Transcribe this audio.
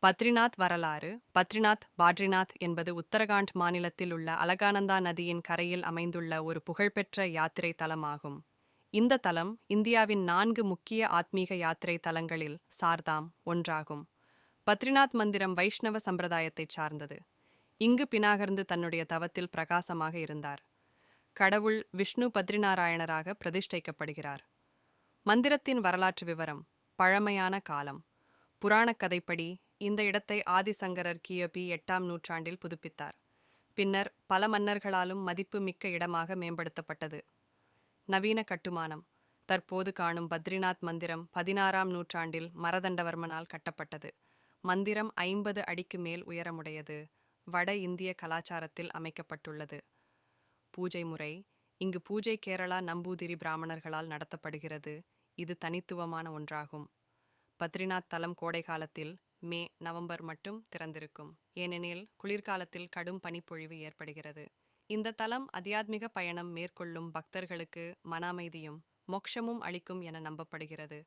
பத்ரிநாத் வரலாறு. பத்ரிநாத் என்பது உத்தரகாண்ட் மாநிலத்தில் உள்ள அலகானந்தா நதியின் கரையில் அமைந்துள்ள ஒரு புகழ்பெற்ற யாத்திரை தலமாகும். இந்த தலம் இந்தியாவின் 4 முக்கிய ஆத்மீக யாத்திரை தலங்களில் சார்தாம் ஒன்றாகும். பத்ரிநாத் மந்திரம் வைஷ்ணவ சம்பிரதாயத்தைச் சார்ந்தது. இங்கு பினாகர்ந்து தன்னுடைய தவத்தில் பிரகாசமாக இருந்தார். கடவுள் விஷ்ணு பத்ரிநாராயணராக பிரதிஷ்டைக்கப்படுகிறார். மந்திரத்தின் வரலாற்று விவரம். பழமையான காலம். புராணக் கதைப்படி இந்த இடத்தை ஆதிசங்கரர் கிபி 8ஆம் நூற்றாண்டில் புதுப்பித்தார். பின்னர் பல மன்னர்களாலும் மதிப்பு மிக்க இடமாக மேம்படுத்தப்பட்டது. நவீன கட்டுமானம். தற்போது காணும் பத்ரிநாத் மந்திரம் 16ஆம் நூற்றாண்டில் மரதண்டவர்மனால் கட்டப்பட்டது. மந்திரம் 50 அடிக்கு மேல் உயரமுடையது. வட இந்திய கலாச்சாரத்தில் அமைக்கப்பட்டுள்ளது. பூஜை முறை. இங்கு பூஜை கேரளா நம்பூதிரி பிராமணர்களால் நடத்தப்படுகிறது. இது தனித்துவமான ஒன்றாகும். பத்ரிநாத் தலம் கோடை காலத்தில் மே நவம்பர் மட்டும் திறந்திருக்கும், ஏனெனில் குளிர்காலத்தில் கடும் பனிப்பொழிவு ஏற்படுகிறது. இந்த தலம் ஆத்தியாத்மிக பயணம் மேற்கொள்ளும் பக்தர்களுக்கு மன அமைதியும் மோட்சமும் அளிக்கும் என நம்பப்படுகிறது.